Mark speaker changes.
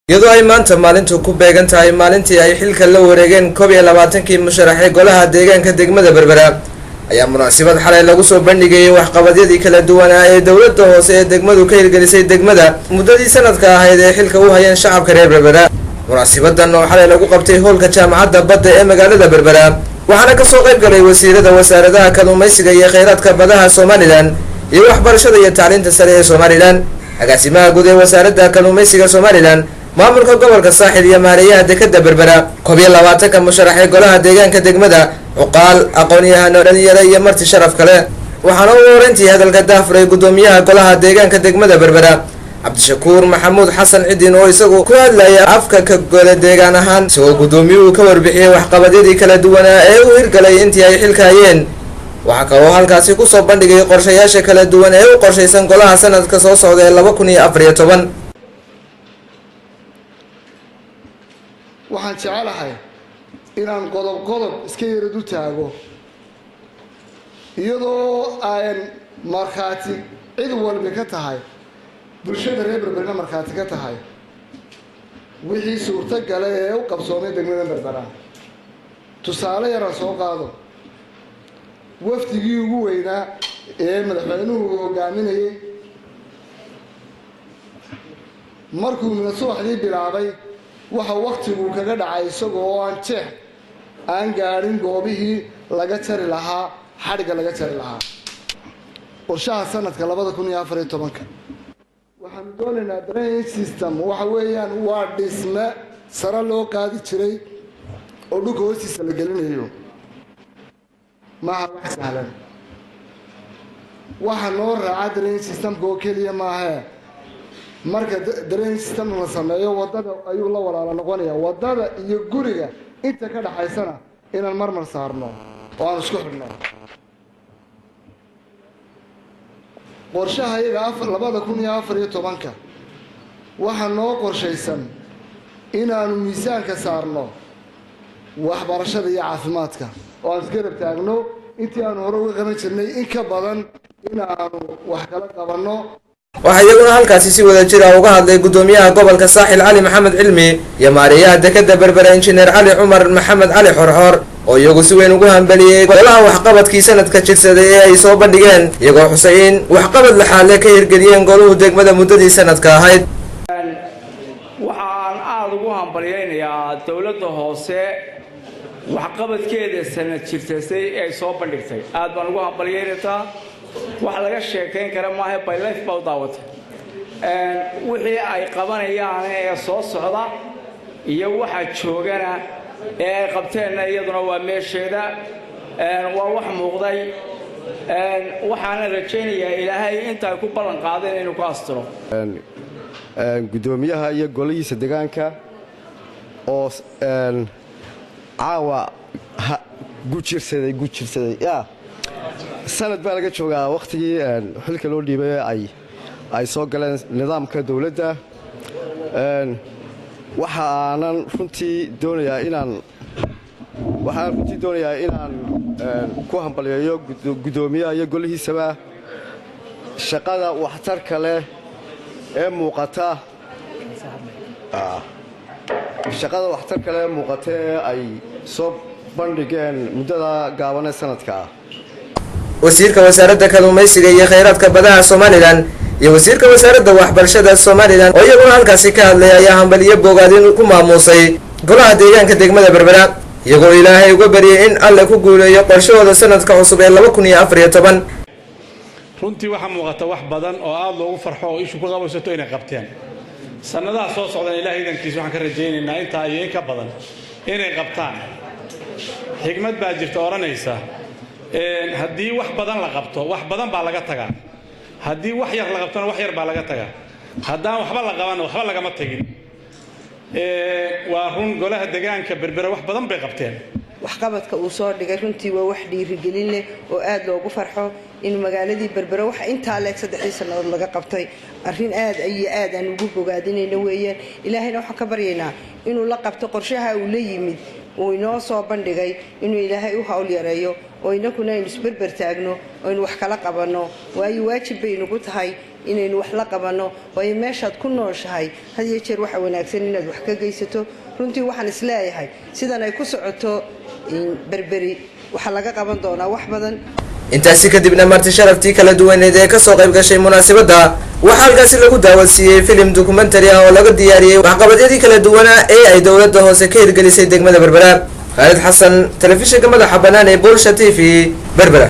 Speaker 1: iyadoo ay maanta maalintu ku beegan tahay maalintii ay xilka la wareegeen 21kii musharaxay golaha deegaanka degmada Berbera ayaa munaasabad xalay lagu soo bandhigay waxqabadyadii kala duwan ee dawladda hoose ee degmadu ka hirgelisay degmada muddadii sanadka ahayd ee xilka u hayeen shacabka reer Berbera. munaasabadan oo xalay lagu qabtay hoolka jaamacadda badda ee magaalada Berbera waxaana ka soo qayb galay wasiirada wasaaradaha kalluumaysiga iyo kheyraadka badaha Soomaaliland iyo waxbarashada iyo tacliinta sare ee Soomaaliland. agaasimaha guud ee wasaaradda kalluumaysiga Soomaaliland maamulka gobolka saaxil iyo maareeyaha dekedda Berbera 21ka musharaxay golaha deegaanka degmada uqaal aqoon-yahano dhalinyaro iyo marti sharaf kale waxaana uu horeyntii hadalka daafuray gudoomiyaha golaha deegaanka degmada Berbera Cabdishakuur Maxamuud Xasan Cidin oo isagu ku hadlaya afka ka gole deegaan ahaan soo gudoomiyuhu ka warbixiyay waxqabadyadii kala duwan ee uu hirgalay intii ay xilka hayeen. waxa kale oo halkaasi ku soo bandhigay qorshayaasha kala duwan ee u qorshaysan golaha sanadka soo socda ee 2014.
Speaker 2: waxaan jecelahay inaan qodob iska yara dul taago iyadoo aan markhaati cid walba ka tahay bulshada reer Berbera markhaati ka tahay wixii suurtagal ee u qabsoomay degmada Berbera. tusaale yar soo qaado wafdigii ugu weynaa ee madaxweynuhu hogaaminayay markuu subaxdii bilaabay waxa waqtigu kaga dhacay isagoo aan gaarin goobihii laga jari lahaa xadhiga laga jari lahaa. qorshaha sanadka 2014 waxaan doonaynaa drainage system waxa weeyaan waa dhisme sare loo qaadi jiray oo dhulka hoostiisa la gelinayo maaha wax sahlan. waxa noo raaca drainage systemka oo keliya maaha marka drainage system la sameeyo wadada ayuu la walaalo noqonayaa wadada iyo guriga inta ka dhaxaysana inaan marmar saarno oo aan isku xidhno. qorshaha iyaga 2014 waxa noo qorshaysan inaanu miisaanka saarno waxbarashada iyo caafimaadka oo aan iska rabtaagno intii aan hore uga qaban jirnay in ka badan inaanu wax kala qabanno.
Speaker 1: waxa iyaguna halkaasi si wada jir ah uga hadlay gudoomiyaha gobolka saaxil Cali Maxamed Cilmi iyo maareeyaha dekedda Berbera Engineer Cali Umar Maxamed Cali Xorxor oo iyagu si weyn ugu hambaliyay golaha waxqabadkii sanadka jirsaday ee ay soo bandhigeen iyagoo Xuseen waxqabad la xaalay ka hirgeliyeen goluhu degmada muddadii sanadka ahayd.
Speaker 3: waxaan aad ugu hambaliyaynayaa dawladda hoose waxqabadkeeda sanad jirtay ee ay soo bandhigtay aad baan ugu hambaliyaynayaa. wax laga sheekayn kara maaha by life baa u daawatay wixii ay qabanayaan ee soo socda iyo waxa joogana ee ay qabteen iyaduna waa meesheeda waa wax muuqday waxaan rajaynayaa ilaahay inta ay ku ballan qaadeen inuu ku astiro.
Speaker 4: gudoomiyaha iyo golihiisa deegaanka oo caawa gujirsaday sanad baa laga joogaa waqtigii xilka loo dhiibay ay soo galeen nidaamka dawladda. waxaan runtii doonayaa inaan ku hambaliyeeyo gudoomiyaha iyo golihiisaba shaqada waxtarka leh ee muuqata ee ay soo bandhigeen muddada gaaban ee sanadka ah.
Speaker 1: wasiirka wasaaradda kalluumaysiga iyo kheyraadka badaha Soomaaliland iyo wasiirka wasaaradda waxbarashada Soomaaliland oo iyaguna halkaasi ka hadlay ayaa hambaliyo bogaadin ku maamusay golaha deegaanka degmada Berbera iyagoo Ilaahay uga bariyay in Alle ku guuleeyo qorshahooda sanadka cusub ee 2014.
Speaker 5: runtii waxa muuqata wax badan oo aad loogu farxo oo ishu ku qabaysato inay qabteen sanadaha soo socdaan. Ilaahay idankiisa waxaan ka rajaynaynaa inta ay ka badan inay qabtaan. xigmad baa jirta oranaysa haddii wax badan la qabto wax badan baa laga tagaa, haddii wax yar la qabtona wax yar baa laga tagaa, haddaan waxba la qaban waxba lagama tagin. waa run golaha deegaanka Berbera wax badan bay qabteen.
Speaker 6: waxqabadka uu soo dhigay runtii waa wax dhiirigelin leh oo aad loogu farxo in magaaladii Berbera waxa intaa leeg 3 sanadood laga qabtay arrin aad aan ugu bogaadinayna weeyaan. ilaahayna waxaan ka baryaynaa inuu la qabto qorshaha uu la yimid oo inoo soo bandhigay inuu ilaahay u hawl yareeyo oo inaguna aynu isberber taagno oo aynu wax kala qabanno waayo waajib bay nagu tahay inaynu wax la qabanno waayo meeshaad ku nooshahay had iyo jeer waxa wanaagsan inaad wax ka geysato runtii waxaan isleeyahay sidan ay ku socoto berberi waxaa laga qaban doonaa wax badan
Speaker 1: intaasi kadibna marti sharaftii kala duwaneed ee kasoo qayb gashay munaasabadda waxaa halkaasi lagu daawadsiiyey filim documentary ah oo laga diyaariyey waxqabadyadii kala duwanaa ee ay dowladda hoose ka hirgelisay degmada berbera khaalid xasan telefishinka madaxa bannaan ee Bulsha TV berbera.